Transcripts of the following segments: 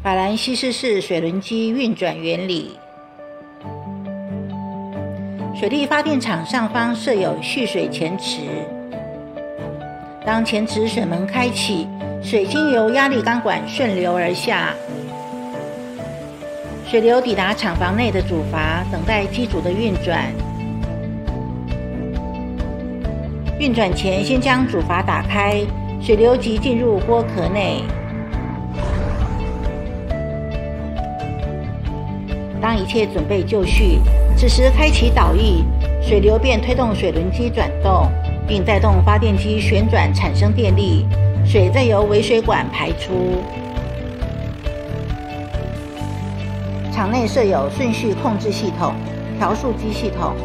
法兰西斯式水轮机运转原理。水力发电厂上方设有蓄水前池，当前池水门开启，水经由压力钢管顺流而下，水流抵达厂房内的主阀，等待机组的运转。运转前，先将主阀打开，水流即进入锅壳内。当一切准备就绪，此时开启导翼，水流便推动水轮机转动，并带动发电机旋转产生电力，水再由尾水管排出。厂内设有顺序控制系统、调速机系统，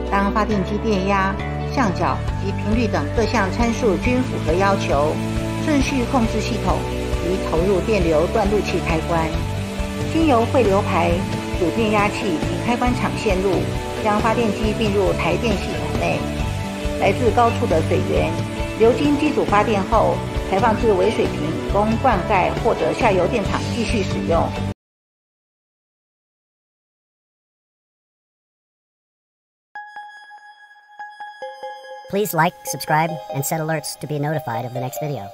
当发电机电压、相角及频率等各项参数均符合要求，顺序控制系统即投入电流断路器开关，经由汇流排、主电压器及开关场线路，将发电机并入台电系统内。来自高处的水源流经机组发电后，排放至尾水瓶，供灌溉或者下游电厂继续使用。Please like, subscribe, and set alerts to be notified of the next video.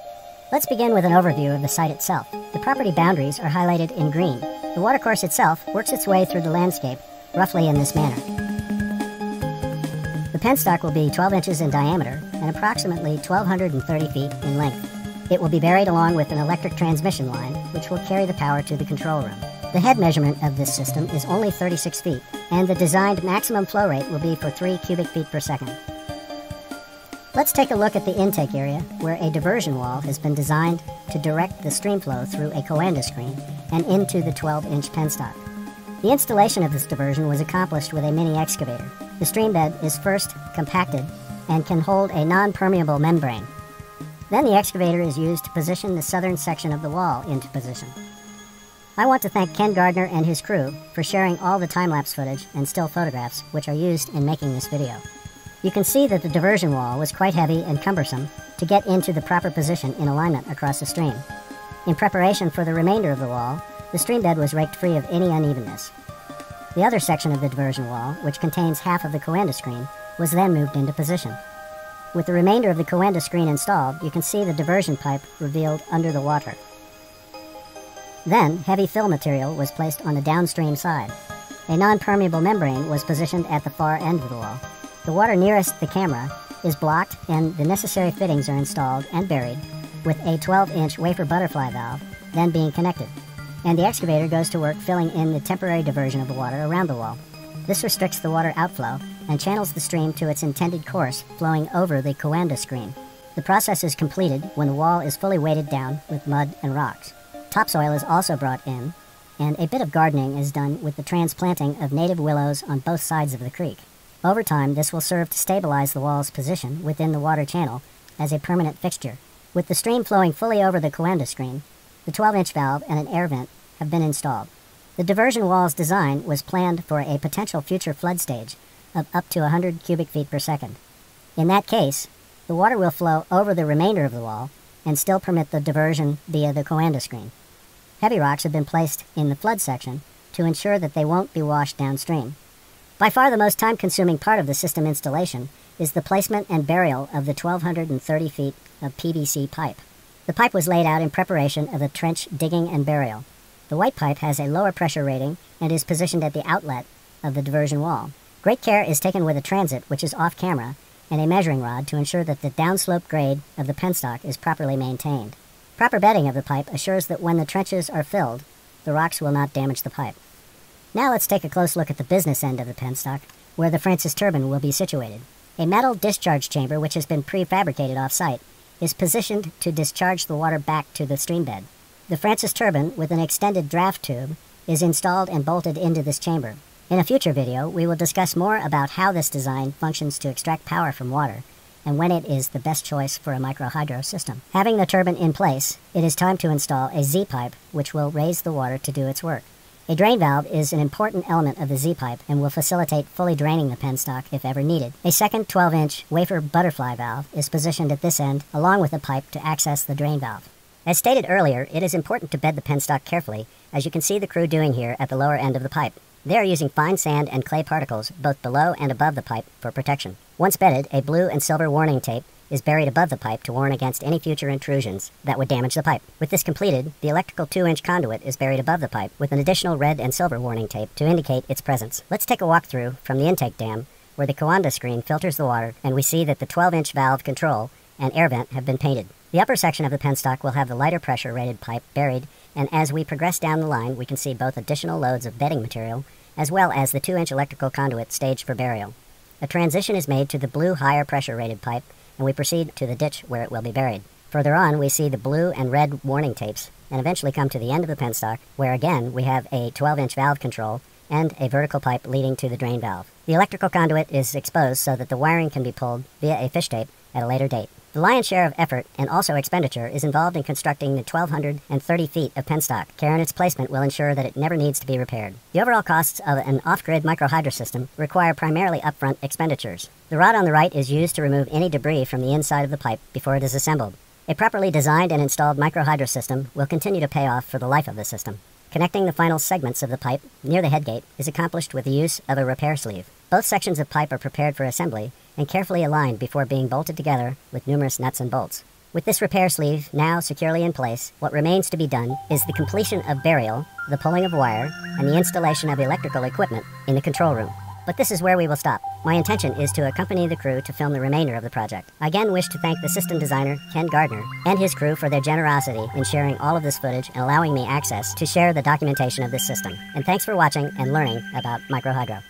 Let's begin with an overview of the site itself. The property boundaries are highlighted in green. The watercourse itself works its way through the landscape, roughly in this manner. The penstock will be 12 inches in diameter and approximately 1,230 feet in length. It will be buried along with an electric transmission line, which will carry the power to the control room. The head measurement of this system is only 36 feet, and the designed maximum flow rate will be for 3 cubic feet per second. Let's take a look at the intake area, where a diversion wall has been designed to direct the stream flow through a Coanda screen and into the 12-inch penstock. The installation of this diversion was accomplished with a mini excavator. The stream bed is first compacted and can hold a non-permeable membrane. Then the excavator is used to position the southern section of the wall into position. I want to thank Ken Gardner and his crew for sharing all the time-lapse footage and still photographs which are used in making this video. You can see that the diversion wall was quite heavy and cumbersome to get into the proper position in alignment across the stream. In preparation for the remainder of the wall, the stream bed was raked free of any unevenness. The other section of the diversion wall, which contains half of the Coanda screen, was then moved into position. With the remainder of the Coanda screen installed, you can see the diversion pipe revealed under the water. Then, heavy fill material was placed on the downstream side. A non-permeable membrane was positioned at the far end of the wall. The water nearest the camera is blocked, and the necessary fittings are installed and buried, with a 12-inch wafer butterfly valve then being connected. And the excavator goes to work filling in the temporary diversion of the water around the wall. This restricts the water outflow and channels the stream to its intended course, flowing over the Coanda screen. The process is completed when the wall is fully weighted down with mud and rocks. Topsoil is also brought in, and a bit of gardening is done with the transplanting of native willows on both sides of the creek. Over time, this will serve to stabilize the wall's position within the water channel as a permanent fixture. With the stream flowing fully over the Coanda screen, the 12-inch valve and an air vent have been installed. The diversion wall's design was planned for a potential future flood stage of up to 100 cubic feet per second. In that case, the water will flow over the remainder of the wall and still permit the diversion via the Coanda screen. Heavy rocks have been placed in the flood section to ensure that they won't be washed downstream. By far the most time-consuming part of the system installation is the placement and burial of the 1,230 feet of PVC pipe. The pipe was laid out in preparation of the trench digging and burial. The white pipe has a lower pressure rating and is positioned at the outlet of the diversion wall. Great care is taken with a transit, which is off-camera, and a measuring rod to ensure that the downslope grade of the penstock is properly maintained. Proper bedding of the pipe assures that when the trenches are filled, the rocks will not damage the pipe. Now let's take a close look at the business end of the penstock, where the Francis turbine will be situated. A metal discharge chamber, which has been prefabricated off-site, is positioned to discharge the water back to the stream bed. The Francis turbine, with an extended draft tube, is installed and bolted into this chamber. In a future video, we will discuss more about how this design functions to extract power from water, and when it is the best choice for a microhydro system. Having the turbine in place, it is time to install a Z-pipe, which will raise the water to do its work. A drain valve is an important element of the Z-pipe and will facilitate fully draining the penstock if ever needed. A second 12-inch wafer butterfly valve is positioned at this end along with a pipe to access the drain valve. As stated earlier, it is important to bed the penstock carefully, as you can see the crew doing here at the lower end of the pipe. They are using fine sand and clay particles both below and above the pipe for protection. Once bedded, a blue and silver warning tape is buried above the pipe to warn against any future intrusions that would damage the pipe. With this completed, the electrical 2-inch conduit is buried above the pipe with an additional red and silver warning tape to indicate its presence. Let's take a walk through from the intake dam where the Coanda screen filters the water, and we see that the 12-inch valve control and air vent have been painted. The upper section of the penstock will have the lighter pressure rated pipe buried, and as we progress down the line we can see both additional loads of bedding material as well as the 2-inch electrical conduit staged for burial. A transition is made to the blue higher pressure rated pipe, and we proceed to the ditch where it will be buried. Further on, we see the blue and red warning tapes, and eventually come to the end of the penstock, where again we have a 12-inch valve control and a vertical pipe leading to the drain valve. The electrical conduit is exposed so that the wiring can be pulled via a fish tape at a later date. The lion's share of effort, and also expenditure, is involved in constructing the 1,230 feet of penstock. Care in its placement will ensure that it never needs to be repaired. The overall costs of an off-grid microhydro system require primarily upfront expenditures. The rod on the right is used to remove any debris from the inside of the pipe before it is assembled. A properly designed and installed microhydro system will continue to pay off for the life of the system. Connecting the final segments of the pipe near the headgate is accomplished with the use of a repair sleeve. Both sections of pipe are prepared for assembly and carefully aligned before being bolted together with numerous nuts and bolts. With this repair sleeve now securely in place, what remains to be done is the completion of burial, the pulling of wire, and the installation of electrical equipment in the control room. But this is where we will stop. My intention is to accompany the crew to film the remainder of the project. I again wish to thank the system designer, Ken Gardner, and his crew for their generosity in sharing all of this footage and allowing me access to share the documentation of this system. And thanks for watching and learning about microhydro.